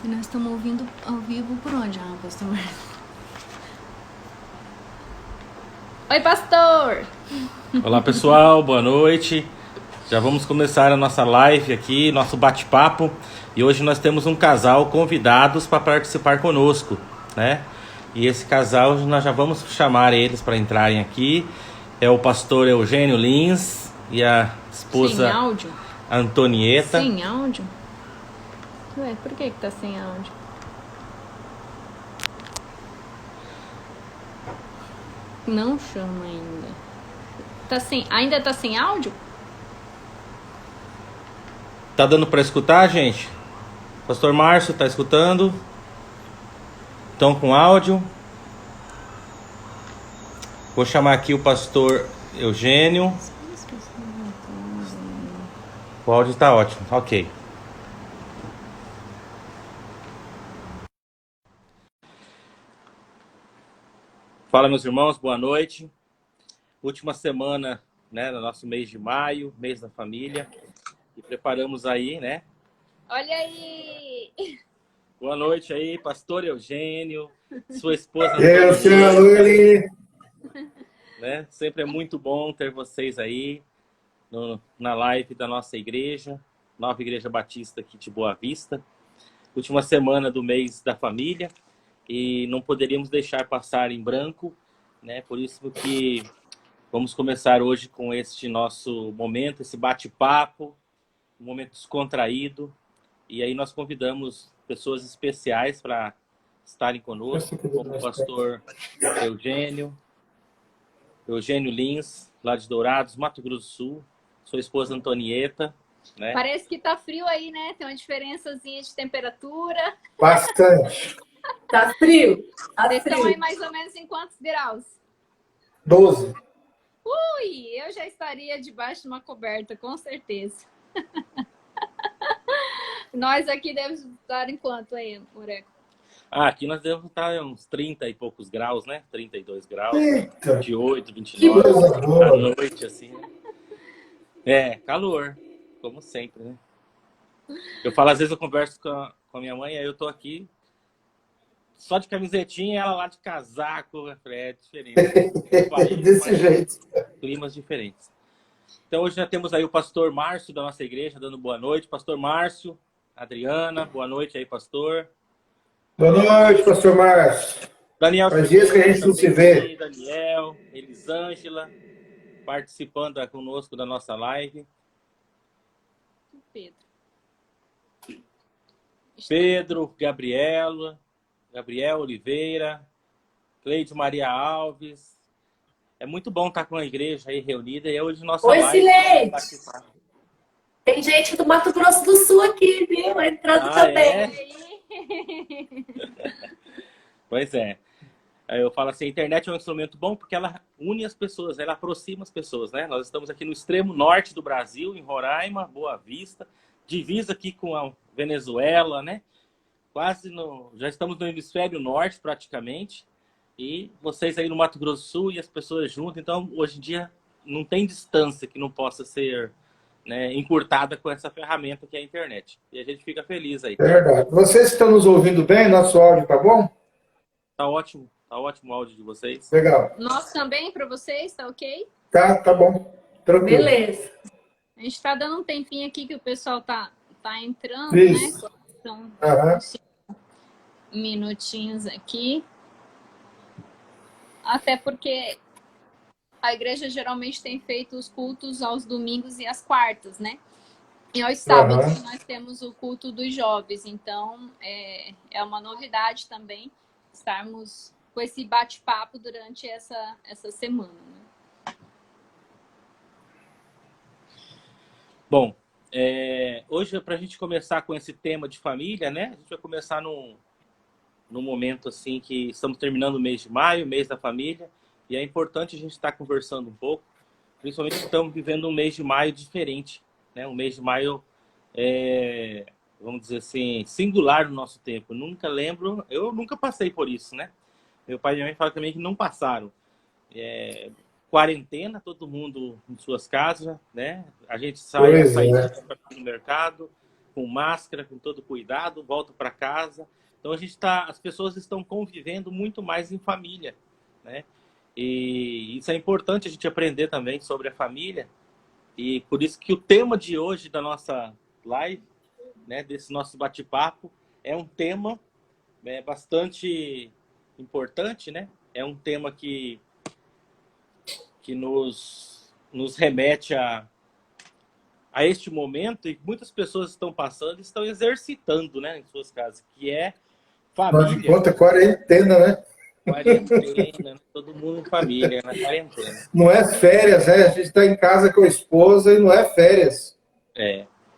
E nós estamos ouvindo ao vivo por onde, pastor? Oi, pastor! Olá, pessoal, boa noite. Já vamos começar a nossa live aqui, nosso bate-papo. E hoje nós temos um casal convidados para participar conosco, né? E esse casal, nós já vamos chamar eles para entrarem aqui. É o pastor Eugênio Lins e a esposa Sem áudio? Antonieta. Sem áudio? Ué, por que tá sem áudio? Não chama ainda. Ainda tá sem áudio? Tá dando para escutar, gente? Pastor Márcio, tá escutando? Estão com áudio? Vou chamar aqui o pastor Eugênio. O áudio tá ótimo, ok. Fala, meus irmãos, boa noite. Última semana, né, no nosso mês de maio, mês da família. E preparamos aí, né? Olha aí! Boa noite aí, pastor Eugênio, sua esposa Eu, Antonieta, Luli. né? Sempre é muito bom ter vocês aí na live da nossa igreja, Nova Igreja Batista aqui de Boa Vista. Última semana do mês da família e não poderíamos deixar passar em branco, né? Por isso que vamos começar hoje com este nosso momento, esse bate-papo, um momento descontraído. E aí nós convidamos pessoas especiais para estarem conosco, como o pastor Eugênio Lins, lá de Dourados, Mato Grosso do Sul, sua esposa Antonieta, né? Parece que tá frio aí, né? Tem uma diferençazinha de temperatura. Bastante. Tá frio? Tá Vocês estão frio. aí mais ou menos em quantos graus? 12. Ui, eu já estaria debaixo de uma coberta, com certeza. Nós aqui devemos estar em quanto aí, Moreco? Aqui nós devemos estar uns 30 e poucos graus, né? 32 graus, Eita. 28, Que 29, coisa à boa. noite, assim, né? É, calor, como sempre, né? Eu falo, às vezes eu converso com a minha mãe, aí eu tô aqui só de camisetinha e ela lá de casaco. Eu falei, é diferente. Desse jeito. Climas diferentes. Então hoje já temos aí o pastor Márcio da nossa igreja dando boa noite. Pastor Márcio, Adriana, boa noite aí, pastor. Boa noite, pastor Márcio. Daniel, Faz dias que a gente não se vê. Daniel, Elisângela, participando conosco da nossa live. Pedro, Gabriel Oliveira, Cleide Maria Alves. É muito bom estar com a igreja aí reunida. E hoje nossa Oi, live... Silente! Tem gente do Mato Grosso do Sul aqui, viu? Entrando também. É? Pois é. Aí eu falo assim, a internet é um instrumento bom porque ela une as pessoas, ela aproxima as pessoas, né? Nós estamos aqui no extremo norte do Brasil, em Roraima, Boa Vista, divisa aqui com a Venezuela, né? Já estamos no hemisfério norte praticamente, e vocês aí no Mato Grosso do Sul e as pessoas juntas. Então hoje em dia não tem distância que não possa ser, né, encurtada com essa ferramenta que é a internet. E a gente fica feliz aí. Verdade. Vocês estão nos ouvindo bem? Nosso áudio tá bom? Tá ótimo o áudio de vocês. Legal. Nós também, para vocês, tá ok? Tá bom. Tranquilo. Beleza. A gente tá dando um tempinho aqui que o pessoal tá entrando, Isso. né? Então, Aham. minutinhos aqui. Até porque a igreja geralmente tem feito os cultos aos domingos e às quartas, né? E aos sábados nós temos o culto dos jovens. Então, é uma novidade também estarmos com esse bate-papo durante essa semana, né? Bom, hoje para a gente começar com esse tema de família, né? A gente vai começar num momento assim que estamos terminando o mês de maio, mês da família, e é importante a gente estar conversando um pouco, principalmente que estamos vivendo um mês de maio diferente, né? Um mês de maio, vamos dizer assim, singular no nosso tempo. Eu nunca passei por isso, né? Meu pai e minha mãe falam também que não passaram. Quarentena, todo mundo em suas casas, né? A gente sai no mercado, com máscara, com todo cuidado, voltam para casa. Então as pessoas estão convivendo muito mais em família, né? E isso é importante a gente aprender também sobre a família. E por isso que o tema de hoje da nossa live, né, desse nosso bate-papo, é um tema bastante importante, né? É um tema que nos remete a este momento, e muitas pessoas estão passando e estão exercitando, né, em suas casas, que é Afinal de família. contas, quarentena, né? Quarentena, todo mundo em família, na quarentena. Não é férias, né? A gente está em casa com a esposa e não é férias.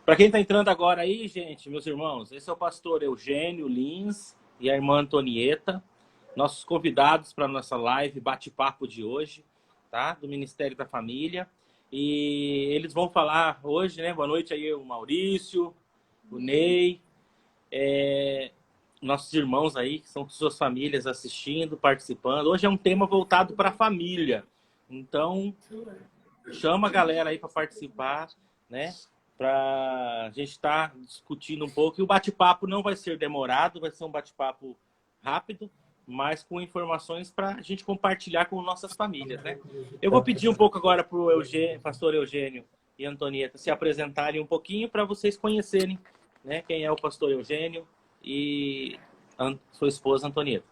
Para quem está entrando agora aí, gente, meus irmãos, esse é o pastor Eugênio Lins e a irmã Antonieta, nossos convidados para a nossa live bate-papo de hoje, tá? Do Ministério da Família. E eles vão falar hoje, né? Boa noite aí o Maurício, o Ney, nossos irmãos aí, que são suas famílias assistindo, participando. Hoje é um tema voltado para a família. Então, chama a galera aí para participar, né? Para a gente estar discutindo um pouco. E o bate-papo não vai ser demorado, vai ser um bate-papo rápido, mas com informações para a gente compartilhar com nossas famílias, né? Eu vou pedir um pouco agora para o pastor Eugênio e Antonieta se apresentarem um pouquinho para vocês conhecerem, né, quem é o pastor Eugênio e sua esposa Antonieta.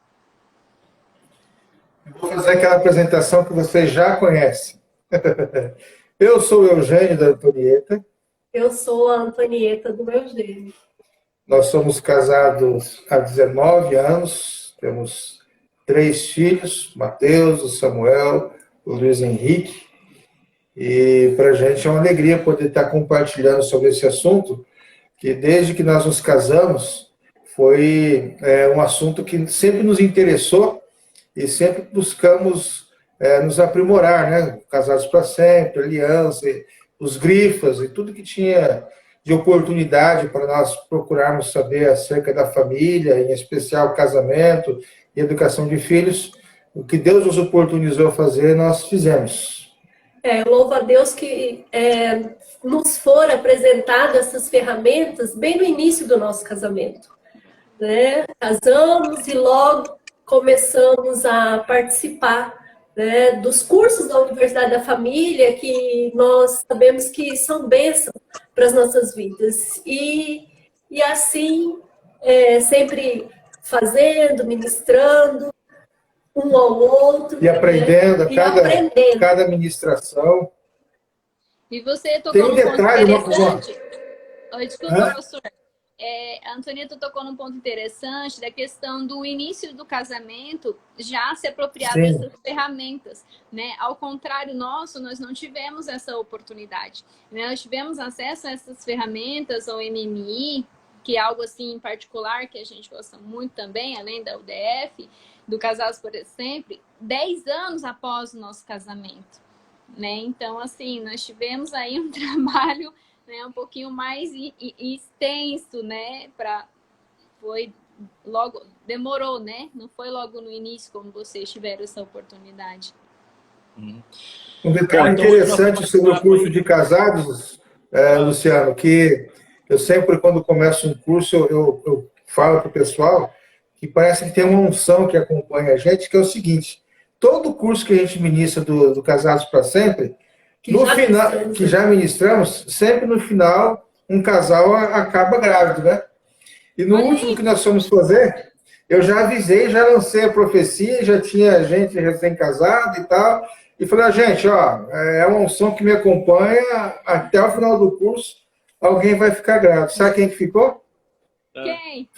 Vou fazer aquela apresentação que vocês já conhecem. Eu sou o Eugênio da Antonieta. Eu sou a Antonieta do Eugênio. Nós somos casados há 19 anos, temos 3 filhos, Mateus, o Samuel, o Luiz Henrique. E para a gente é uma alegria poder estar compartilhando sobre esse assunto, que desde que nós nos casamos, foi um assunto que sempre nos interessou e sempre buscamos nos aprimorar, né? Casados para sempre, aliança, os grifas e tudo que tinha de oportunidade para nós procurarmos saber acerca da família, em especial casamento e educação de filhos. O que Deus nos oportunizou fazer, nós fizemos. Louvo a Deus que nos foram apresentadas essas ferramentas bem no início do nosso casamento, né? Casamos e logo começamos a participar, né, dos cursos da Universidade da Família, que nós sabemos que são bênçãos para as nossas vidas. E assim, sempre fazendo, ministrando um ao outro. E aprendendo, né? cada ministração. E você tocou Tem um num detalhe, ponto interessante. Desculpa, pastor. A Antonieta tocou num ponto interessante da questão do início do casamento já se apropriar dessas ferramentas, né? Ao contrário nosso, nós não tivemos essa oportunidade, né? Nós tivemos acesso a essas ferramentas, ao MMI, que é algo assim em particular que a gente gosta muito também, além da UDF, do Casados por Sempre, 10 anos após o nosso casamento, né? Então, assim, nós tivemos aí um trabalho, né, um pouquinho mais extenso, né? Foi logo, demorou, né? Não foi logo no início como vocês tiveram essa oportunidade. Um detalhe interessante sobre o curso de casados, Luciano, que eu sempre, quando começo um curso, eu falo para o pessoal que parece que tem uma unção que acompanha a gente, que é o seguinte: todo curso que a gente ministra do Casados para Sempre, que já ministramos, sempre no final, um casal acaba grávido, né? E no último que nós fomos fazer, eu já avisei, já lancei a profecia, já tinha gente recém-casada e tal, e falei, gente, ó, é uma unção que me acompanha, até o final do curso, alguém vai ficar grávido. Sabe quem que ficou? Quem?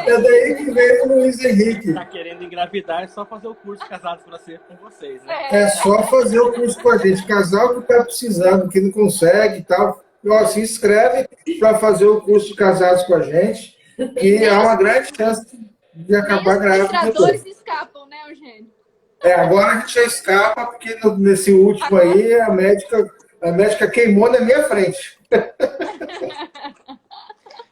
É daí que veio o Luiz Henrique. Tá querendo engravidar, é só fazer o curso Casados para Sempre com vocês, né? É só fazer o curso com a gente. Casal que tá precisando, que não consegue e tal, se inscreve para fazer o curso de Casados com a gente, que há uma grande chance de acabar grávido. Os administradores escapam, né, Eugênio? Agora a gente já escapa, porque nesse último aí a médica queimou na minha frente.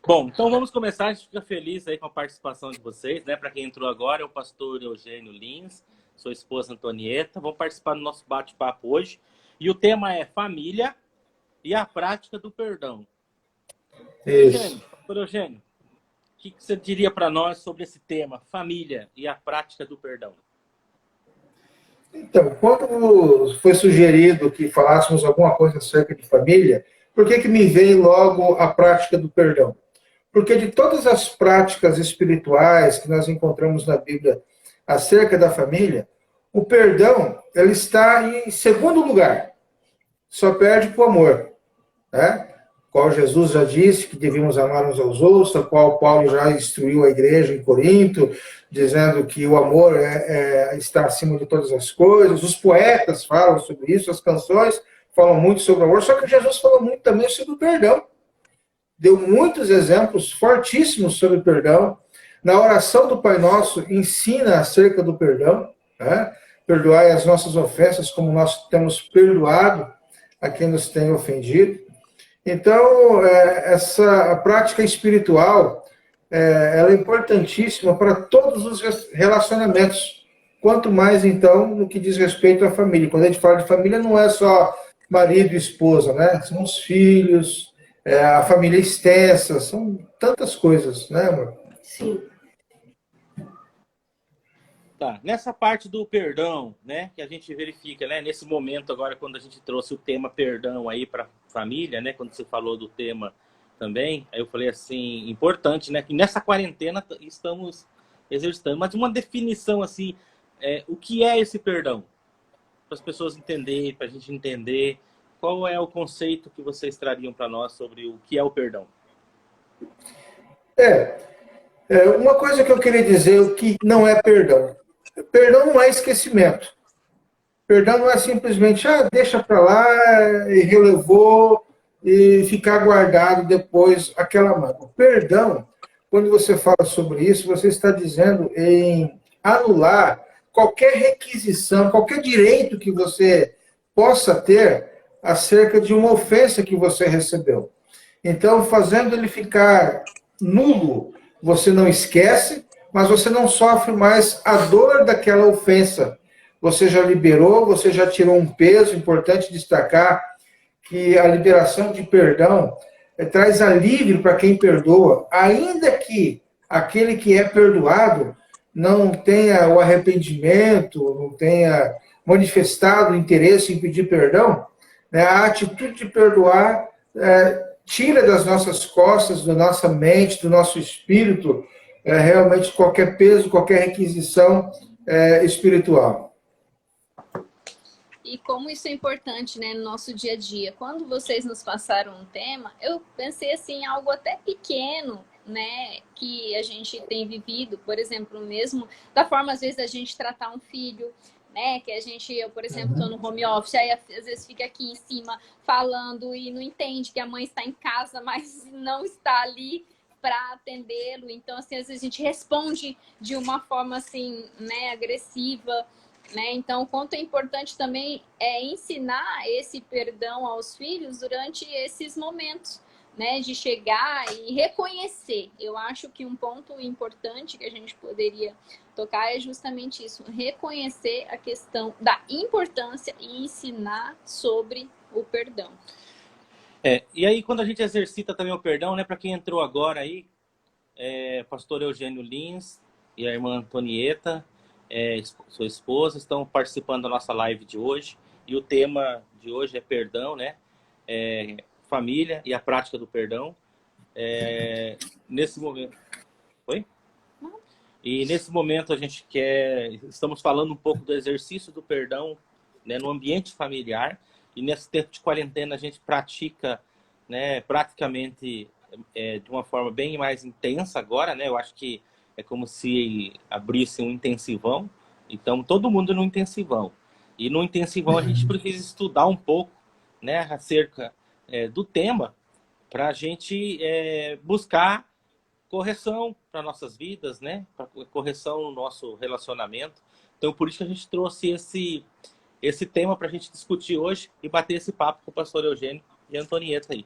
Bom, então vamos começar. A gente fica feliz aí com a participação de vocês, né? Para quem entrou agora, é o pastor Eugênio Lins, sua esposa Antonieta. Vamos participar do nosso bate-papo hoje. E o tema é família e a prática do perdão. Isso. Pastor Eugênio, o que você diria para nós sobre esse tema, família e a prática do perdão? Então, quando foi sugerido que falássemos alguma coisa acerca de família, por que me veio logo a prática do perdão? Porque de todas as práticas espirituais que nós encontramos na Bíblia acerca da família, o perdão ele está em segundo lugar. Só perde para o amor, né? Qual Jesus já disse que devíamos amar uns aos outros, a qual Paulo já instruiu a igreja em Corinto, dizendo que o amor está acima de todas as coisas. Os poetas falam sobre isso, as canções falam muito sobre o amor, só que Jesus falou muito também sobre o perdão. Deu muitos exemplos fortíssimos sobre o perdão. Na oração do Pai Nosso, ensina acerca do perdão, né? Perdoai as nossas ofensas como nós temos perdoado a quem nos tem ofendido. Então, essa prática espiritual, ela é importantíssima para todos os relacionamentos. Quanto mais, então, no que diz respeito à família. Quando a gente fala de família, não é só marido e esposa, né? São os filhos, a família extensa, são tantas coisas, né, amor? Sim. Tá. Nessa parte do perdão, né, que a gente verifica, né, nesse momento agora, quando a gente trouxe o tema perdão aí para família, né, quando você falou do tema também, aí eu falei assim, importante, né, que nessa quarentena estamos exercitando, mas uma definição assim, o que é esse perdão? Para as pessoas entenderem, para a gente entender, qual é o conceito que vocês trariam para nós sobre o que é o perdão? Uma coisa que eu queria dizer, o que não é perdão. Perdão não é esquecimento. Perdão não é simplesmente, deixa para lá, e relevou, e ficar guardado depois aquela mágoa. Perdão, quando você fala sobre isso, você está dizendo em anular qualquer requisição, qualquer direito que você possa ter acerca de uma ofensa que você recebeu. Então, fazendo ele ficar nulo, você não esquece, mas você não sofre mais a dor daquela ofensa. Você já liberou, você já tirou um peso. Importante destacar que a liberação de perdão traz alívio para quem perdoa, ainda que aquele que é perdoado não tenha o arrependimento, não tenha manifestado interesse em pedir perdão, né? A atitude de perdoar tira das nossas costas, da nossa mente, do nosso espírito, realmente qualquer peso, qualquer requisição espiritual. E como isso é importante, né, no nosso dia a dia. Quando vocês nos passaram um tema, eu pensei assim, em algo até pequeno, né, que a gente tem vivido, por exemplo, mesmo da forma, às vezes, da gente tratar um filho, né, que eu, por exemplo, estou no home office, aí às vezes fica aqui em cima falando e não entende que a mãe está em casa, mas não está ali para atendê-lo. Então, assim, às vezes a gente responde de uma forma, assim, né, agressiva, né? Então, o quanto é importante também ensinar esse perdão aos filhos durante esses momentos, né, de chegar e reconhecer. Eu acho que um ponto importante que a gente poderia tocar é justamente isso, reconhecer a questão da importância e ensinar sobre o perdão. E aí, quando a gente exercita também o perdão, né, para quem entrou agora aí, pastor Eugênio Lins e a irmã Antonieta, sua esposa, estão participando da nossa live de hoje, e o tema de hoje é perdão, né, família e a prática do perdão. Nesse momento... Oi? E nesse momento estamos falando um pouco do exercício do perdão, né, no ambiente familiar. E nesse tempo de quarentena a gente pratica, né, praticamente de uma forma bem mais intensa agora, né? Eu acho que é como se abrisse um intensivão. Então, todo mundo no intensivão. E no intensivão a gente precisa estudar um pouco, né, acerca do tema, para a gente buscar correção para nossas vidas, né? Para correção no nosso relacionamento. Então, por isso que a gente trouxe esse tema para a gente discutir hoje e bater esse papo com o pastor Eugênio e a Antonieta aí.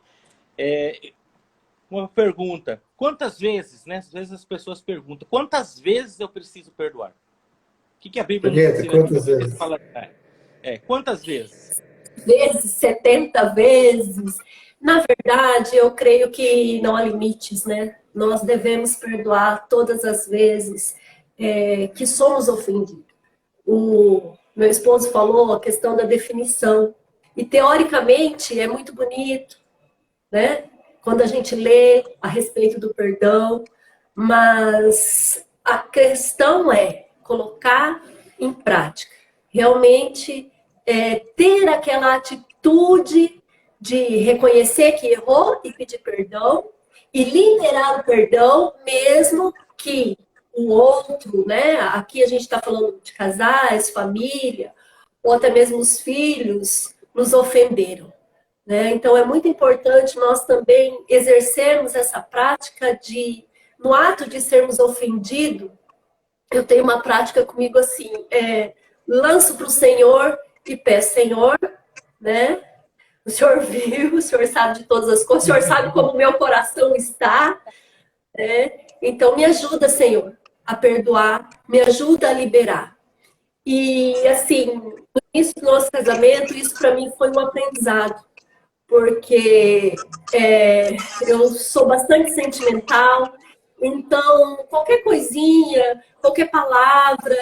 Uma pergunta: quantas vezes, né? Às vezes as pessoas perguntam, quantas vezes eu preciso perdoar? O que a Bíblia nos ensina? Quantas vezes? Quantas vezes? vezes, 70 vezes. Na verdade, eu creio que não há limites, né? Nós devemos perdoar todas as vezes que somos ofendidos. O meu esposo falou a questão da definição. E, teoricamente, é muito bonito, né? Quando a gente lê a respeito do perdão, mas a questão é colocar em prática. Realmente ter aquela atitude de reconhecer que errou e pedir perdão e liberar o perdão, mesmo que o outro, né? Aqui a gente está falando de casais, família, ou até mesmo os filhos, nos ofenderam. Né? Então, é muito importante nós também exercermos essa prática de, no ato de sermos ofendidos, eu tenho uma prática comigo assim, lanço para o Senhor e peço, Senhor, né? O Senhor viu, o Senhor sabe de todas as coisas, o Senhor sabe como o meu coração está, né? Então, me ajuda, Senhor, a perdoar, me ajuda a liberar. E, assim, no início do nosso casamento, isso para mim foi um aprendizado, porque eu sou bastante sentimental, então qualquer coisinha, qualquer palavra,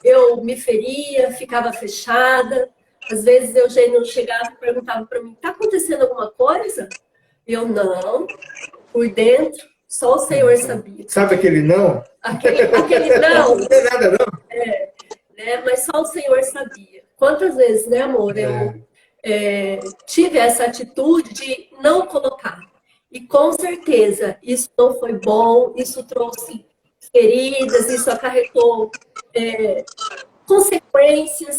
eu me feria, ficava fechada. Às vezes eu não chegava e perguntava para mim, tá acontecendo alguma coisa? Eu não, por dentro, só o Senhor sabia. Sabe aquele não? Aquele não. Não tem nada não. Né? Mas só o Senhor sabia. Quantas vezes, né, amor, eu tive essa atitude de não colocar. E com certeza isso não foi bom, isso trouxe feridas, isso acarretou consequências,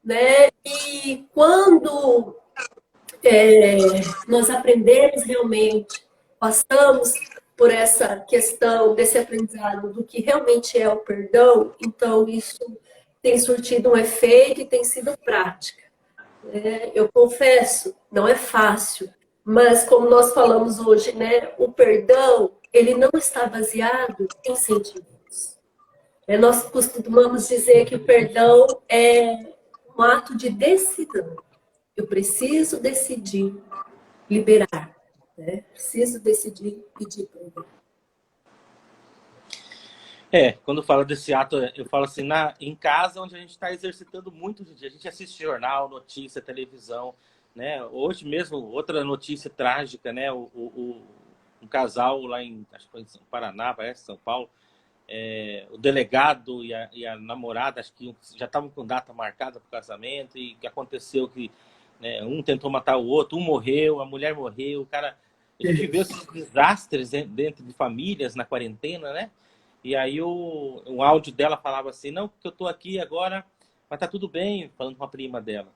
né? E quando nós aprendemos realmente, passamos por essa questão desse aprendizado do que realmente é o perdão, então isso tem surtido um efeito e tem sido prática. Eu confesso, não é fácil, mas como nós falamos hoje, né, o perdão, ele não está baseado em sentimentos. Nós costumamos dizer que o perdão é um ato de decisão. Eu preciso decidir liberar, né? Preciso decidir pedir perdão. Quando eu falo desse ato, eu falo assim, em casa, onde a gente está exercitando muito hoje em dia. A gente assiste jornal, notícia, televisão, né? Hoje mesmo, outra notícia trágica, né? Um casal lá acho que foi em Paraná, parece, São Paulo, o delegado e a namorada, acho que já estavam com data marcada para o casamento, e que aconteceu que um tentou matar o outro, um morreu, a mulher morreu, o cara... A gente vê esses desastres dentro de famílias na quarentena, né? E aí o áudio dela falava assim, não, porque eu tô aqui agora, mas tá tudo bem, falando com a prima dela.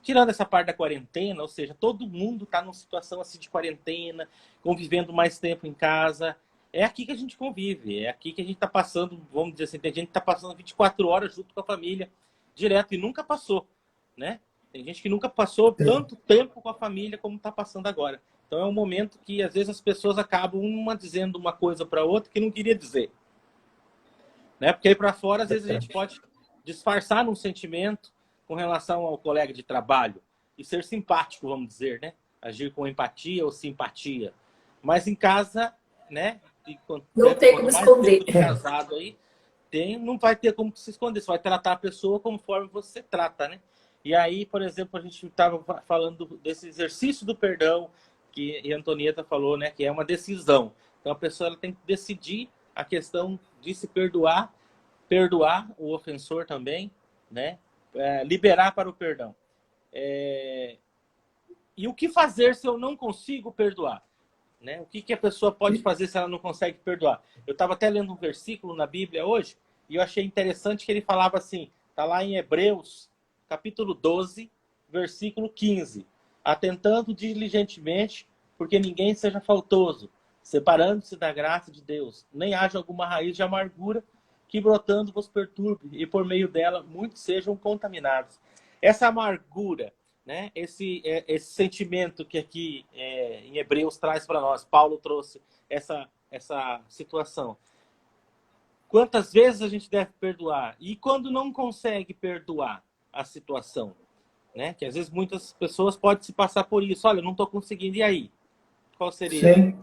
Tirando essa parte da quarentena, ou seja, todo mundo tá numa situação assim de quarentena, convivendo mais tempo em casa. É aqui que a gente convive, é aqui que a gente tá passando, vamos dizer assim, tem gente que tá passando 24 horas junto com a família, direto, e nunca passou, né? Tem gente que nunca passou tanto tempo com a família como tá passando agora. Então é um momento que, às vezes, as pessoas acabam uma dizendo uma coisa para outra que não queria dizer. Né? Porque aí para fora, às vezes, a gente pode disfarçar num sentimento com relação ao colega de trabalho e ser simpático, vamos dizer, né? Agir com empatia ou simpatia. Mas em casa, né? Não tem como esconder. Casado aí, não vai ter como se esconder. Você vai tratar a pessoa conforme você trata, né? E aí, por exemplo, a gente estava falando desse exercício do perdão, que a Antonieta falou, né, que é uma decisão. Então a pessoa ela tem que decidir a questão de se perdoar o ofensor também, né, liberar para o perdão. E o que fazer se eu não consigo perdoar? Né? O que a pessoa pode fazer se ela não consegue perdoar? Eu estava até lendo um versículo na Bíblia hoje e eu achei interessante que ele falava assim, está lá em Hebreus, capítulo 12, versículo 15. Atentando diligentemente, porque ninguém seja faltoso, separando-se da graça de Deus, nem haja alguma raiz de amargura que brotando vos perturbe, e por meio dela muitos sejam contaminados. Essa amargura, né? Esse sentimento que aqui em Hebreus traz para nós, Paulo trouxe essa situação. Quantas vezes a gente deve perdoar? E quando não consegue perdoar a situação, né? Que às vezes muitas pessoas podem se passar por isso. Olha, eu não estou conseguindo, e aí? Qual seria? Sim.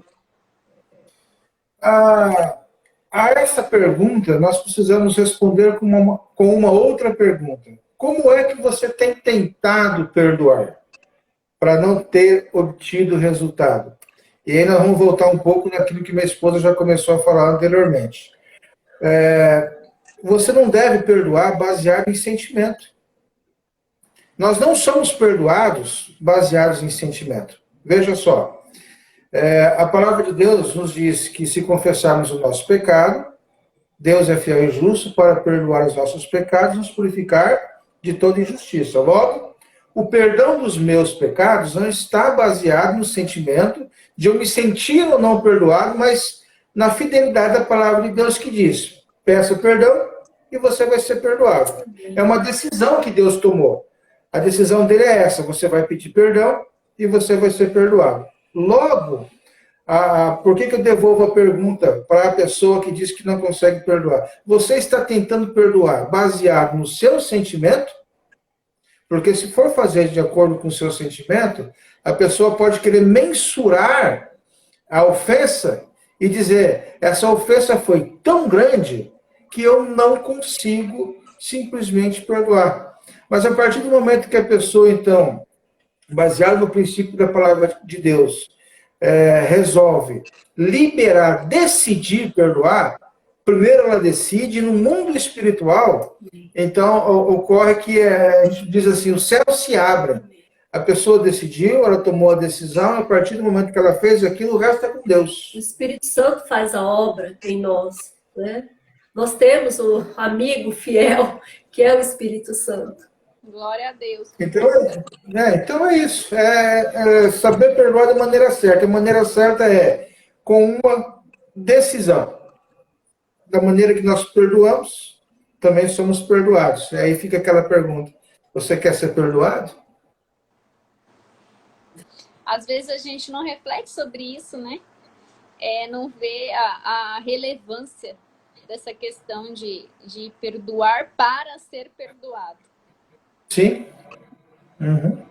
A essa pergunta, nós precisamos responder com uma outra pergunta. Como é que você tem tentado perdoar para não ter obtido resultado? E aí nós vamos voltar um pouco naquilo que minha esposa já começou a falar anteriormente. Você não deve perdoar baseado em sentimento. Nós não somos perdoados baseados em sentimento. Veja só, a palavra de Deus nos diz que se confessarmos o nosso pecado, Deus é fiel e justo para perdoar os nossos pecados e nos purificar de toda injustiça. Logo, o perdão dos meus pecados não está baseado no sentimento de eu me sentir ou não perdoado, mas na fidelidade da palavra de Deus que diz: peça perdão e você vai ser perdoado. É uma decisão que Deus tomou. A decisão dele é essa: você vai pedir perdão e você vai ser perdoado. Logo, por que eu devolvo a pergunta para a pessoa que diz que não consegue perdoar? Você está tentando perdoar baseado no seu sentimento? Porque se for fazer de acordo com o seu sentimento, a pessoa pode querer mensurar a ofensa e dizer: essa ofensa foi tão grande que eu não consigo simplesmente perdoar. Mas a partir do momento que a pessoa, então, baseado no princípio da palavra de Deus, resolve liberar, decidir perdoar, primeiro ela decide. No mundo espiritual, então, ocorre que a gente diz assim: os céus se abrem. A pessoa decidiu, ela tomou a decisão, a partir do momento que ela fez aquilo, o resto é com Deus. O Espírito Santo faz a obra em nós, né? Nós temos um amigo fiel, que é o Espírito Santo. Glória a Deus. Então é isso. Saber perdoar da maneira certa. A maneira certa é com uma decisão. Da maneira que nós perdoamos, também somos perdoados. E aí fica aquela pergunta: você quer ser perdoado? Às vezes a gente não reflete sobre isso, né? Não vê a relevância dessa questão de perdoar para ser perdoado. Sim. Uhum.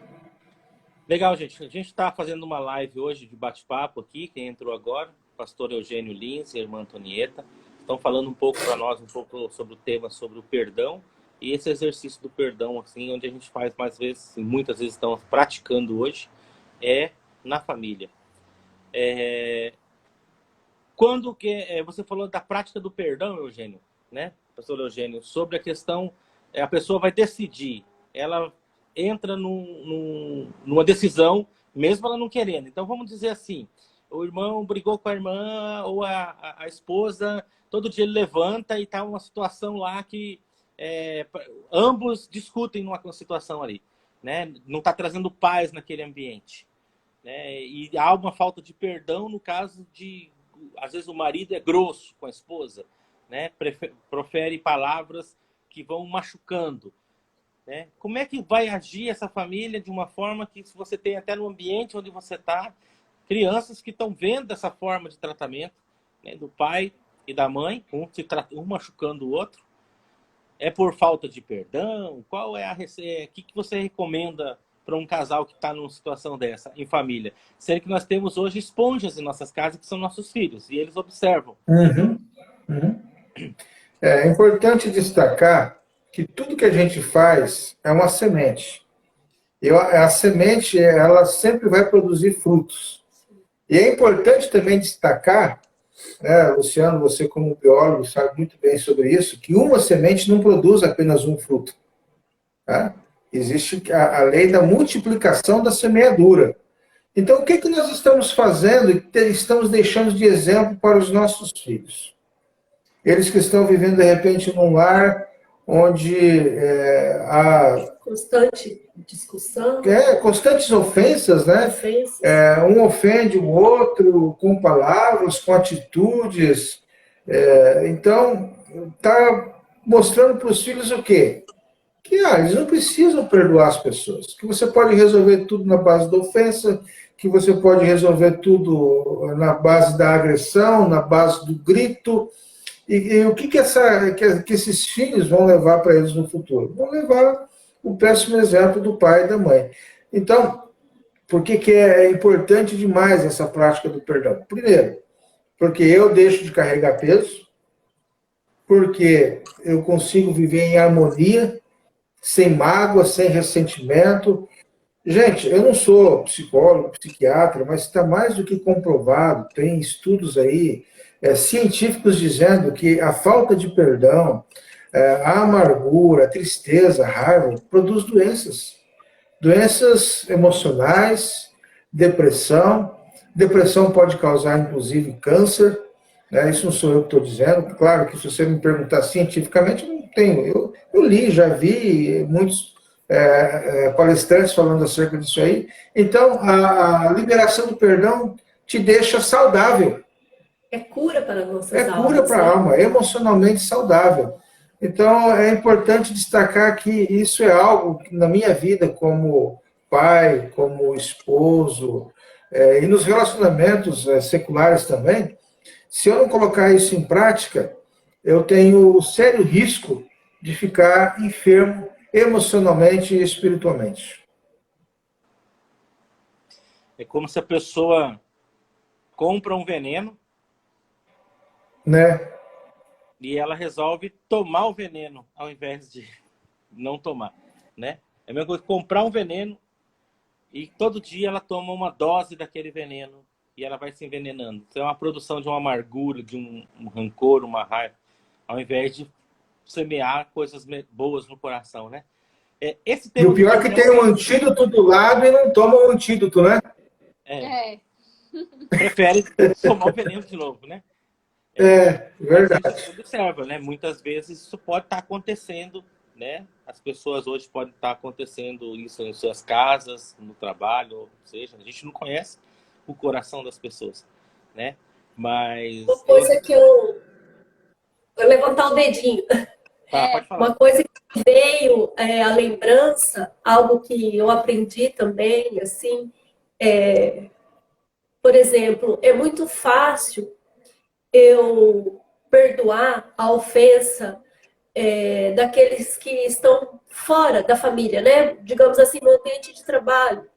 Legal, gente. A gente está fazendo uma live hoje de bate-papo aqui. Quem entrou agora, pastor Eugênio Lins e a irmã Antonieta, estão falando um pouco para nós, um pouco sobre o tema, sobre o perdão. E esse exercício do perdão, assim, onde a gente faz mais vezes, muitas vezes estamos praticando hoje, é na família. Quando que você falou da prática do perdão, Eugênio, né, pastor Eugênio, sobre a questão, a pessoa vai decidir, ela entra numa decisão, mesmo ela não querendo. Então, vamos dizer assim, o irmão brigou com a irmã, ou a esposa, todo dia ele levanta e está uma situação lá que ambos discutem numa situação ali, né? Não está trazendo paz naquele ambiente, né? E há uma falta de perdão no caso de, às vezes, o marido é grosso com a esposa, né? Profere palavras que vão machucando, né? Como é que vai agir essa família de uma forma que, se você tem até no ambiente onde você está, crianças que estão vendo essa forma de tratamento, né, do pai e da mãe, um machucando o outro, é por falta de perdão? Qual é o que você recomenda para um casal que está numa situação dessa, em família? Sendo que nós temos hoje esponjas em nossas casas, que são nossos filhos, e eles observam. É importante destacar que tudo que a gente faz é uma semente. E a semente, ela sempre vai produzir frutos. E é importante também destacar, né, Luciano, você como biólogo sabe muito bem sobre isso, que uma semente não produz apenas um fruto. Tá? Existe a lei da multiplicação da semeadura. Então, o que nós estamos fazendo e estamos deixando de exemplo para os nossos filhos? Eles que estão vivendo, de repente, num lar onde há constante discussão, constantes ofensas, né? Um ofende o outro com palavras, com atitudes. Então, está mostrando para os filhos o quê? Que eles não precisam perdoar as pessoas, que você pode resolver tudo na base da ofensa, que você pode resolver tudo na base da agressão, na base do grito. E o que esses filhos vão levar para eles no futuro? Vão levar o péssimo exemplo do pai e da mãe. Então, por que que é importante demais essa prática do perdão? Primeiro, porque eu deixo de carregar peso, porque eu consigo viver em harmonia, sem mágoa, sem ressentimento. Gente, eu não sou psicólogo, psiquiatra, mas está mais do que comprovado, tem estudos aí científicos dizendo que a falta de perdão, a amargura, a tristeza, a raiva, produz doenças. Doenças emocionais, depressão. Depressão pode causar, inclusive, câncer. Né? Isso não sou eu que estou dizendo. Claro que se você me perguntar cientificamente, eu não tenho. Eu li, já vi muitos palestrantes falando acerca disso aí. Então, a liberação do perdão te deixa saudável. É cura para nossas É almas. cura para a alma, emocionalmente saudável. Então, é importante destacar que isso é algo que, na minha vida, como pai, como esposo, e nos relacionamentos seculares também, se eu não colocar isso em prática, eu tenho sério risco de ficar enfermo emocionalmente e espiritualmente. É como se a pessoa compra um veneno, Né? e ela resolve tomar o veneno ao invés de não tomar, né? É a mesma coisa que comprar um veneno e todo dia ela toma uma dose daquele veneno e ela vai se envenenando. Então é uma produção de uma amargura, de um rancor, uma raiva, ao invés de semear coisas boas no coração, né? Esse E o tema do pior é que tem um antídoto do lado e não toma o antídoto, né? Prefere tomar o veneno de novo, né? Mas a Verdade. gente observa, né? Muitas vezes isso pode estar acontecendo, né? As pessoas hoje podem estar acontecendo isso em suas casas, no trabalho, ou seja, a gente não conhece o coração das pessoas, né? Mas Uma coisa que eu vou levantar o dedinho. pode falar. Uma coisa que veio à lembrança, algo que eu aprendi também, assim, por exemplo, é muito fácil eu perdoar a ofensa daqueles que estão fora da família, né? Digamos assim, no ambiente de trabalho.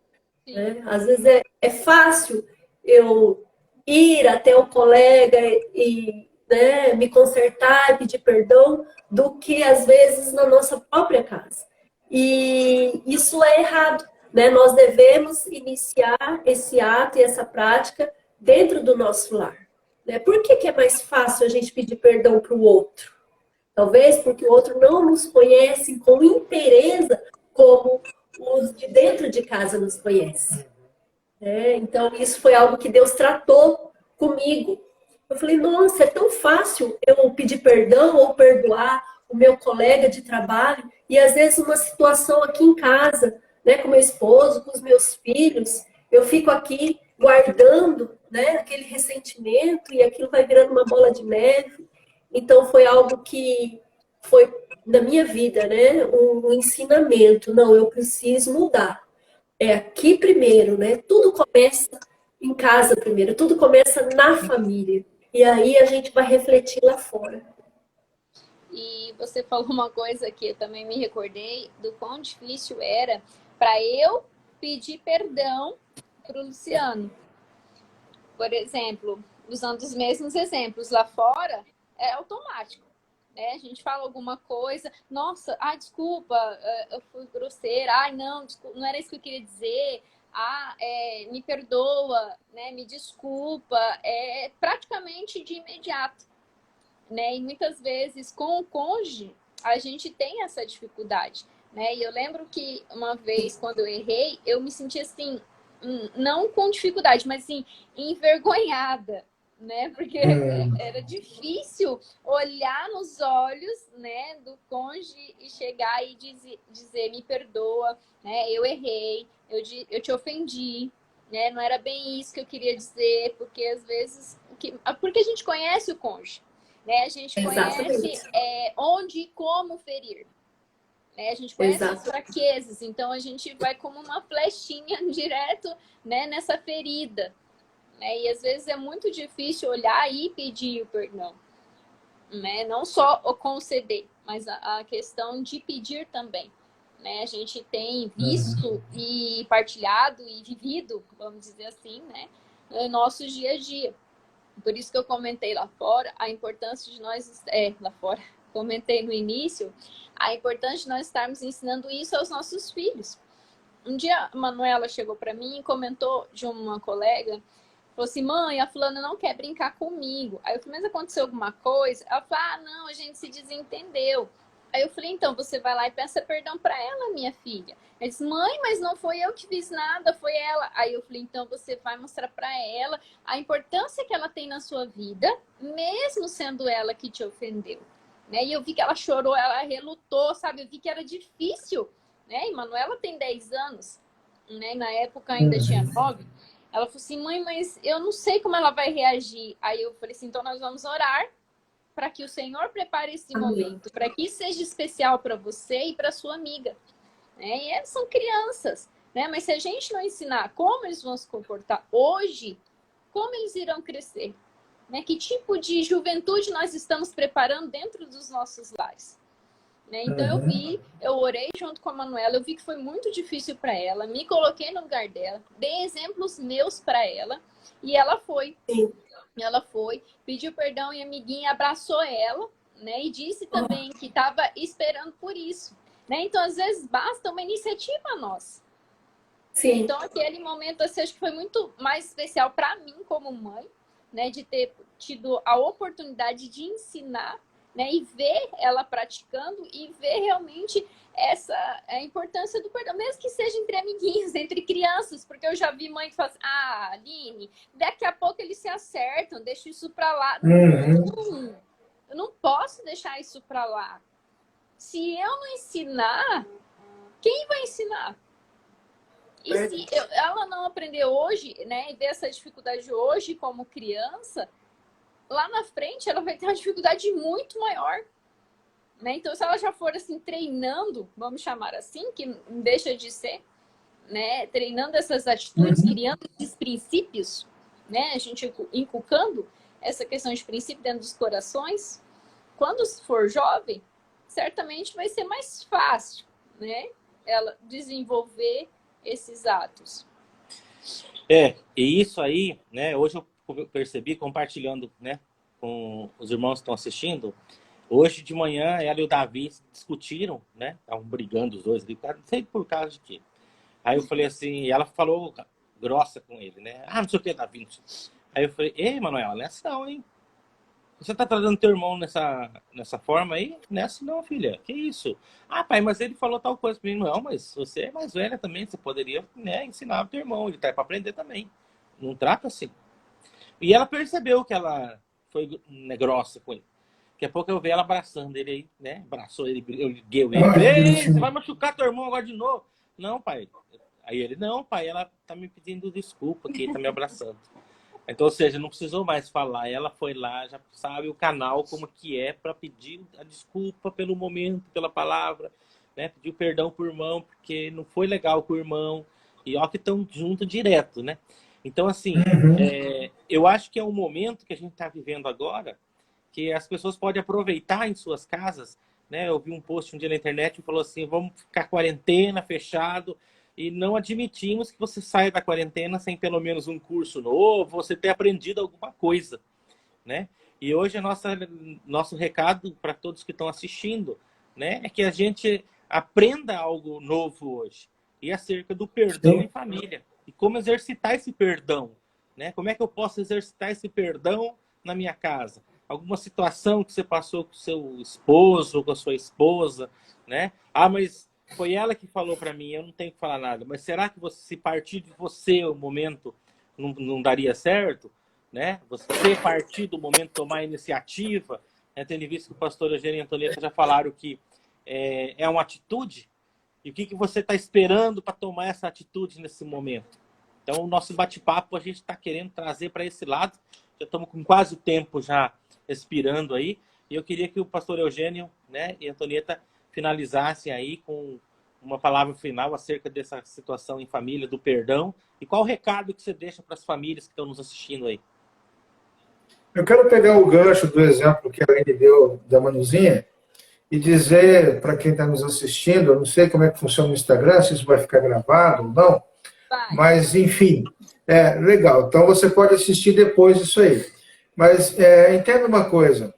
Né? Às vezes é fácil eu ir até o colega e né, me consertar e pedir perdão do que, às vezes, na nossa própria casa. E isso é errado. Né? Nós devemos iniciar esse ato e essa prática dentro do nosso lar. Né? Por que é mais fácil a gente pedir perdão para o outro? Talvez porque o outro não nos conhece com inteireza como os de dentro de casa nos conhecem. Então, isso foi algo que Deus tratou comigo. Eu falei, nossa, é tão fácil eu pedir perdão ou perdoar o meu colega de trabalho e, às vezes, uma situação aqui em casa, né, com meu esposo, com os meus filhos, eu fico aqui guardando né, aquele ressentimento e aquilo vai virando uma bola de neve. Então, foi algo que foi, na minha vida, né, um ensinamento. Não, eu preciso mudar. É aqui primeiro, né? Tudo começa em casa primeiro, tudo começa na família. E aí a gente vai refletir lá fora. E você falou uma coisa que eu também me recordei do quão difícil era para eu pedir perdão para o Luciano. Por exemplo, usando os mesmos exemplos lá fora, é automático. Né? A gente fala alguma coisa, nossa, desculpa, eu fui grosseira, não, desculpa, não era isso que eu queria dizer, me perdoa, né? Me desculpa, praticamente de imediato. Né? E muitas vezes com o cônjuge a gente tem essa dificuldade. Né? E eu lembro que uma vez, quando eu errei, eu me senti assim, não com dificuldade, mas assim, envergonhada. Né? Porque era difícil olhar nos olhos né, do cônjuge e chegar e dizer me perdoa, né? Eu errei, eu te ofendi, né? Não era bem isso que eu queria dizer, porque às vezes porque a gente conhece o cônjuge, né? A gente conhece onde e como ferir, né? A gente conhece as fraquezas, então a gente vai como uma flechinha direto né, nessa ferida. E às vezes é muito difícil olhar e pedir o perdão. Né? Não só o conceder, mas a questão de pedir também. né? A gente tem visto e partilhado e vivido, vamos dizer assim, né? No nosso dia a dia. Por isso que eu comentei lá fora a importância de nós... lá fora, comentei no início, a importância de nós estarmos ensinando isso aos nossos filhos. Um dia a Manuela chegou para mim e comentou de uma colega, falou assim, mãe, a fulana não quer brincar comigo. Aí eu falei, mas aconteceu alguma coisa? Ela falou, ah, não, a gente se desentendeu. Aí eu falei, então você vai lá e peça perdão para ela, minha filha. Ela disse, mãe, mas não foi eu que fiz nada, foi ela. Aí eu falei, então você vai mostrar para ela a importância que ela tem na sua vida, mesmo sendo ela que te ofendeu. Né? E eu vi que ela chorou, ela relutou, sabe? Eu vi que era difícil, né? E Manuela tem 10 anos, né? Na época ainda tinha 9. Ela falou assim, mãe, mas eu não sei como ela vai reagir. Aí eu falei assim, então nós vamos orar para que o Senhor prepare esse momento, para que isso seja especial para você e para sua amiga. Né? E elas são crianças, né? Mas se a gente não ensinar como eles vão se comportar hoje, como eles irão crescer? Né? Que tipo de juventude nós estamos preparando dentro dos nossos lares? Né? Então eu orei junto com a Manuela, eu vi que foi muito difícil para ela, me coloquei no lugar dela, dei exemplos meus para ela e ela foi. Ela foi, pediu perdão e a amiguinha abraçou ela, né? E disse também que estava esperando por isso. Né? Então, às vezes, basta uma iniciativa nossa. Sim. Então, aquele momento, assim, acho que foi muito mais especial para mim como mãe, né? De ter tido a oportunidade de ensinar, né? E ver ela praticando e ver realmente a importância do perdão, mesmo que seja entre amiguinhos, entre crianças, porque eu já vi mãe que fala assim, ah, Aline, daqui a pouco eles se acertam, deixa isso para lá. Não, eu não posso deixar isso para lá. Se eu não ensinar, quem vai ensinar? E se ela não aprender hoje, né, e ver essa dificuldade hoje como criança, lá na frente ela vai ter uma dificuldade muito maior. Né? Então, se ela já for assim, treinando, vamos chamar assim, que não deixa de ser, né? Treinando essas atitudes, criando esses princípios, né? A gente inculcando essa questão de princípio dentro dos corações, quando for jovem, certamente vai ser mais fácil, né? Ela desenvolver esses atos. E isso aí, né? Hoje eu percebi, compartilhando, né, com os irmãos que estão assistindo. Hoje de manhã, ela e o Davi discutiram, né? Estavam brigando os dois, não sei por causa de quê. Aí eu falei assim, ela falou grossa com ele, né? Ah, não sei o que, Davi. Aí eu falei, ei, Manuela, nessa não, hein? Você tá tratando teu irmão nessa forma aí? Nessa não, filha. Que isso? Ah, pai, mas ele falou tal coisa pra mim. Não, mas você é mais velha também, você poderia, né, ensinar o teu irmão, ele tá aí pra aprender também. Não trata assim. E ela percebeu que ela foi, né, grossa com ele. Daqui a pouco eu vi ela abraçando ele aí, né? Abraçou ele, eu liguei ele. Ei, você vai machucar teu irmão agora de novo? Não, pai. Aí ele, não, pai, ela tá me pedindo desculpa aqui, tá me abraçando. Então, ou seja, não precisou mais falar. Ela foi lá, já sabe o canal como que é para pedir a desculpa pelo momento, pela palavra, né? Pediu perdão pro irmão, porque não foi legal com o irmão. E ó que estão junto direto, né? Então, assim, eu acho que é um momento que a gente está vivendo agora, que as pessoas podem aproveitar em suas casas, né? Eu vi um post um dia na internet que falou assim, vamos ficar quarentena, fechado, e não admitimos que você saia da quarentena sem pelo menos um curso novo, você ter aprendido alguma coisa, né? E hoje nosso recado para todos que estão assistindo, né, é que a gente aprenda algo novo hoje, e acerca do perdão em família, e como exercitar esse perdão, né? Como é que eu posso exercitar esse perdão na minha casa? Alguma situação que você passou com o seu esposo, com a sua esposa, né? Ah, mas foi ela que falou para mim, eu não tenho que falar nada. Mas será que se partir de você o momento não daria certo? Né? Você partir do momento, tomar a iniciativa, né? Tendo visto que o pastor Eugênio e a Antonieta já falaram que é uma atitude. E o que você está esperando para tomar essa atitude nesse momento? Então, o nosso bate-papo a gente está querendo trazer para esse lado. Já estamos com quase o tempo já expirando aí. E eu queria que o pastor Eugênio, né, e a Antonieta finalizassem aí com uma palavra final acerca dessa situação em família, do perdão. E qual o recado que você deixa para as famílias que estão nos assistindo aí? Eu quero pegar o gancho do exemplo que a Aline deu da Manuzinha e dizer para quem está nos assistindo, eu não sei como é que funciona o Instagram, se isso vai ficar gravado ou não, mas, enfim, legal. Então, você pode assistir depois isso aí. Mas entenda uma coisa,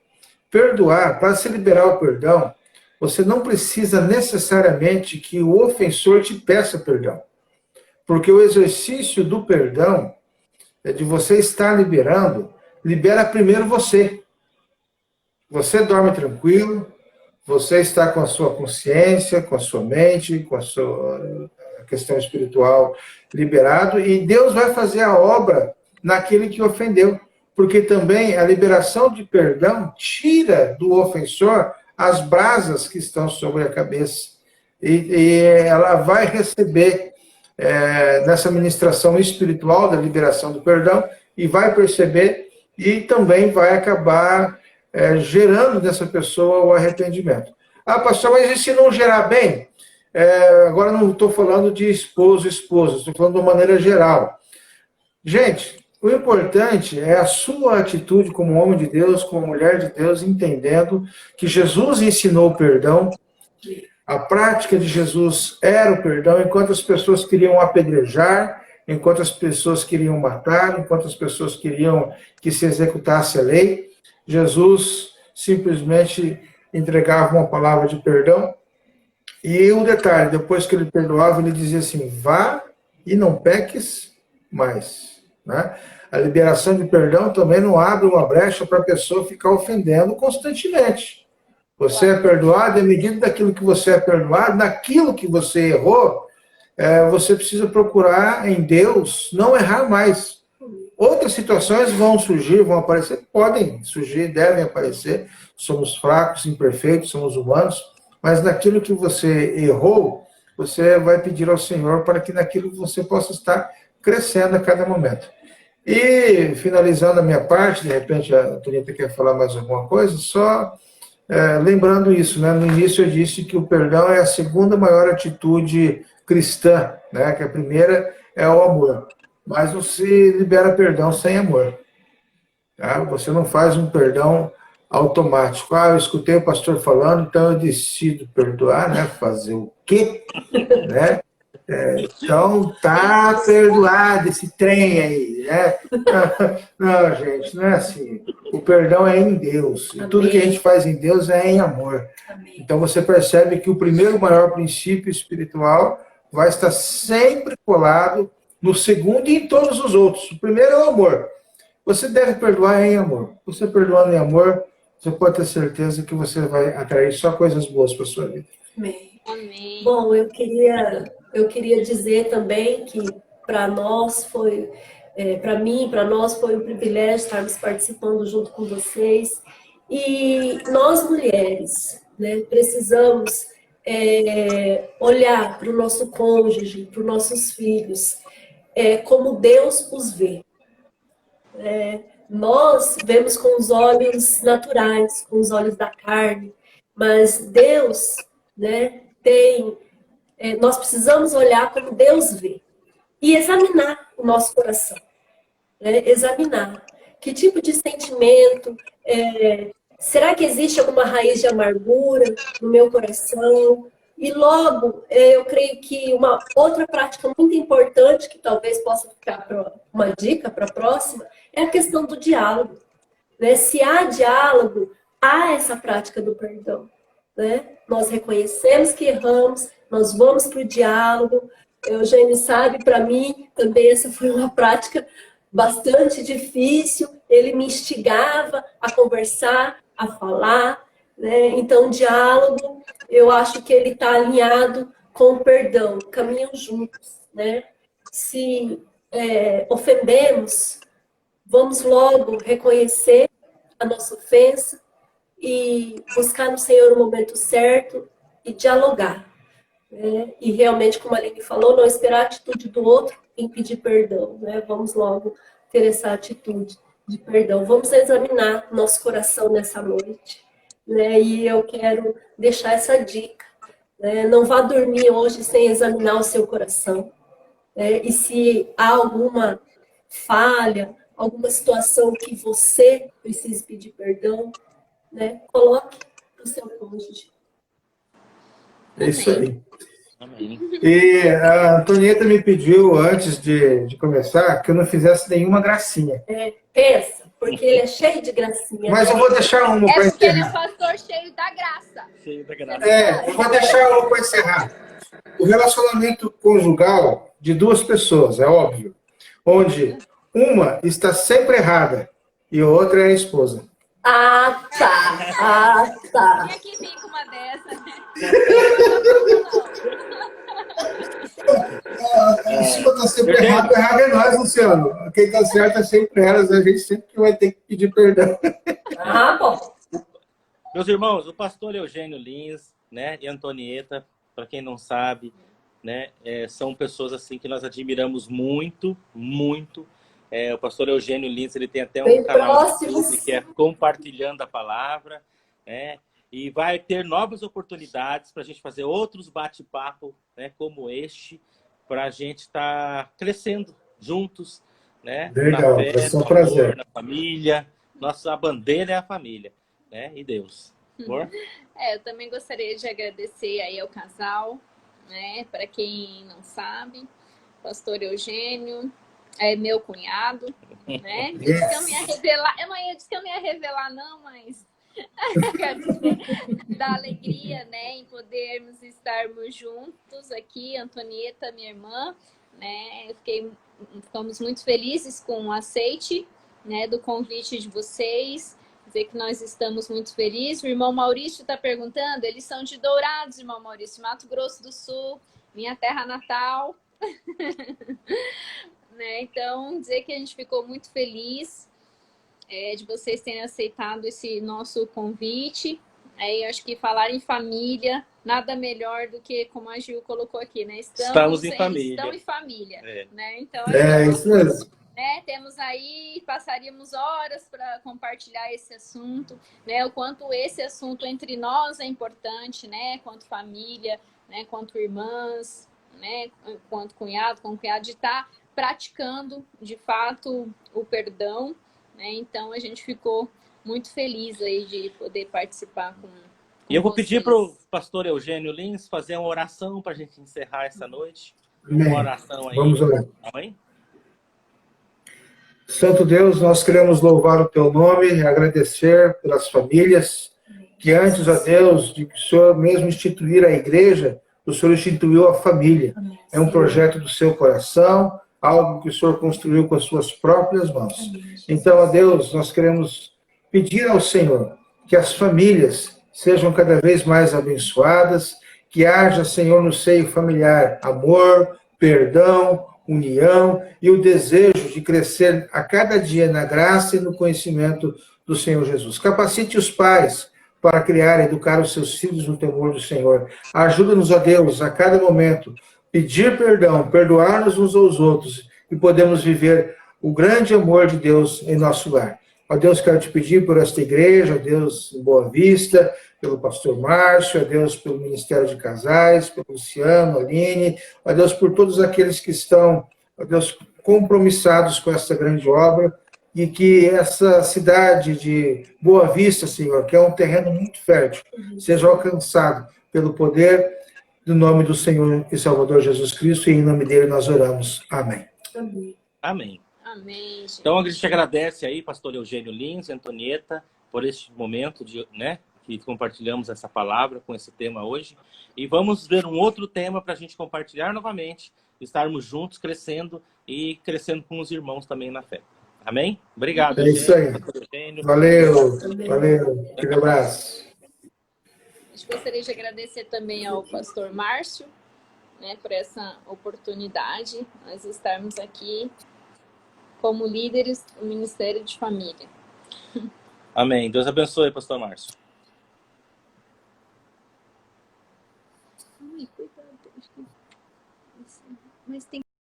perdoar, para se liberar o perdão, você não precisa necessariamente que o ofensor te peça perdão. Porque o exercício do perdão, de você estar liberando, libera primeiro você. Você dorme tranquilo, você está com a sua consciência, com a sua mente, com a sua questão espiritual liberado, e Deus vai fazer a obra naquele que ofendeu. Porque também a liberação de perdão tira do ofensor as brasas que estão sobre a cabeça. E ela vai receber nessa ministração espiritual da liberação do perdão e vai perceber e também vai acabar gerando nessa pessoa o arrependimento. Ah, pastor, mas e se não gerar bem? Agora não estou falando de esposo e esposa, estou falando de uma maneira geral. Gente, o importante é a sua atitude como homem de Deus, como mulher de Deus, entendendo que Jesus ensinou o perdão, a prática de Jesus era o perdão, enquanto as pessoas queriam apedrejar, enquanto as pessoas queriam matar, enquanto as pessoas queriam que se executasse a lei, Jesus simplesmente entregava uma palavra de perdão. E um detalhe, depois que ele perdoava, ele dizia assim, vá e não peques mais. Né? A liberação de perdão também não abre uma brecha para a pessoa ficar ofendendo constantemente. Você é perdoado, e à medida daquilo que você é perdoado, naquilo que você errou, você precisa procurar em Deus não errar mais. Outras situações vão surgir, vão aparecer, podem surgir, devem aparecer. Somos fracos, imperfeitos, somos humanos, mas naquilo que você errou, você vai pedir ao Senhor para que naquilo você possa estar crescendo a cada momento. E, finalizando a minha parte, de repente a Antonieta quer falar mais alguma coisa, só lembrando isso, né? No início eu disse que o perdão é a segunda maior atitude cristã, né? Que a primeira é o amor. Mas não se libera perdão sem amor. Tá? Você não faz um perdão automático. Ah, eu escutei o pastor falando, então eu decido perdoar, né? Fazer o quê? Né? Então tá perdoado esse trem aí, né? Não, gente, não é assim. O perdão é em Deus. E tudo que a gente faz em Deus é em amor. Então você percebe que o primeiro maior princípio espiritual vai estar sempre colado no segundo e em todos os outros. O primeiro é o amor. Você deve perdoar em amor. Você perdoando em amor, você pode ter certeza que você vai atrair só coisas boas para a sua vida. Amém. Amém. Bom, eu queria dizer também que para nós foi, para mim, para nós foi um privilégio estarmos participando junto com vocês. E nós mulheres, né, precisamos olhar para o nosso cônjuge, para os nossos filhos, como Deus os vê. Nós vemos com os olhos naturais, com os olhos da carne, mas Deus, né, nós precisamos olhar como Deus vê e examinar o nosso coração, né? Examinar que tipo de sentimento, será que existe alguma raiz de amargura no meu coração? E logo, eu creio que uma outra prática muito importante, que talvez possa ficar uma dica para a próxima, é a questão do diálogo. Né? Se há diálogo, há essa prática do perdão. Né? Nós reconhecemos que erramos, nós vamos para o diálogo. Eugênio sabe, para mim, também essa foi uma prática bastante difícil. Ele me instigava a conversar, a falar. Né? Então, diálogo, eu acho que ele está alinhado com o perdão, caminham juntos. Né? Se ofendemos, vamos logo reconhecer a nossa ofensa e buscar no Senhor o momento certo e dialogar. Né? E realmente, como a Aline falou, não esperar a atitude do outro em pedir perdão. Né? Vamos logo ter essa atitude de perdão. Vamos examinar nosso coração nessa noite. Né? E eu quero deixar essa dica. Né? Não vá dormir hoje sem examinar o seu coração. Né? E se há alguma falha, alguma situação que você precisa pedir perdão, né? Coloque para o seu cônjuge. É isso aí. Amém. E a Antonieta me pediu, antes de começar, que eu não fizesse nenhuma gracinha. Pensa, porque ele é cheio de gracinha. Mas eu vou deixar uma para porque ele é um encerrar. pastor cheio da graça. Cheio da graça. Eu vou deixar uma para encerrar. O relacionamento conjugal de duas pessoas, é óbvio, onde uma está sempre errada e a outra é a esposa. Ah, tá. E aqui vem com uma dessa, né? Se eu estou sempre errado é nós, Luciano. Quem está certo é sempre elas, a gente sempre vai ter que pedir perdão. Bom. Meus irmãos, o pastor Eugênio Lins, né, e Antonieta, para quem não sabe, né, são pessoas assim que nós admiramos muito, muito. O pastor Eugênio Lins, ele tem até um canal no YouTube que é Compartilhando a Palavra, né? E vai ter novas oportunidades para a gente fazer outros bate-papo, né, como este, para a gente estar crescendo juntos, né? Legal, Na fé, vai ser um no prazer. amor, na família. Nossa bandeira é a família, né? E Deus. Amor? Eu também gostaria de agradecer aí ao casal, né? Para quem não sabe, pastor Eugênio é meu cunhado, né? Eu disse que eu não ia revelar, eu disse que eu não ia revelar não, mas quero dizer, da alegria, né, em podermos estarmos juntos aqui, Antonieta, minha irmã, né? Ficamos muito felizes com o aceite, né, do convite de vocês. Dizer que nós estamos muito felizes. O irmão Maurício está perguntando, eles são de Dourados, irmão Maurício, Mato Grosso do Sul, minha terra natal. Né? Então, dizer que a gente ficou muito feliz de vocês terem aceitado esse nosso convite. Eu acho que falar em família, nada melhor do que, como a Gil colocou aqui, né? Estamos em família. Estão em família. Né? Então, Isso mesmo. Né? Temos aí, passaríamos horas para compartilhar esse assunto, né? O quanto esse assunto entre nós é importante, né? Quanto família, né? Quanto irmãs, né? Quanto cunhado, com cunhado, de estar praticando de fato o perdão, né? Então a gente ficou muito feliz aí de poder participar com e eu vou pedir para o pastor Eugênio Lins fazer uma oração para a gente encerrar essa noite. Uma oração aí. Vamos orar. Amém? Santo Deus, nós queremos louvar o teu nome e agradecer pelas famílias que antes, ó Deus, de que o Senhor mesmo instituir a igreja, o Senhor instituiu a família. É um projeto do seu coração, algo que o Senhor construiu com as suas próprias mãos. Então, ó Deus, nós queremos pedir ao Senhor que as famílias sejam cada vez mais abençoadas, que haja, Senhor, no seio familiar amor, perdão, união e o desejo de crescer a cada dia na graça e no conhecimento do Senhor Jesus. Capacite os pais para criar e educar os seus filhos no temor do Senhor. Ajuda-nos, ó Deus, a cada momento, pedir perdão, perdoar-nos uns aos outros e podemos viver o grande amor de Deus em nosso lar. Ó Deus, quero te pedir por esta igreja, ó Deus, em Boa Vista, pelo pastor Márcio, ó Deus, pelo Ministério de Casais, pelo Luciano, Aline, ó Deus, por todos aqueles que estão, ó Deus, compromissados com essa grande obra, e que essa cidade de Boa Vista, Senhor, que é um terreno muito fértil, seja alcançado pelo poder do nome do Senhor e Salvador Jesus Cristo, e em nome dele nós oramos. Amém. Amém. Amém, gente. Então a gente agradece aí, pastor Eugênio Lins e Antonieta, por este momento né, que compartilhamos essa palavra com esse tema hoje. E vamos ver um outro tema para a gente compartilhar novamente, estarmos juntos, crescendo e crescendo com os irmãos também na fé. Amém? Obrigado. É isso aí. Valeu. Um abraço. A gente gostaria de agradecer também ao pastor Márcio, né, por essa oportunidade, nós estarmos aqui como líderes do Ministério de Família. Amém. Deus abençoe, pastor Márcio. Ai, cuidado. Mas tem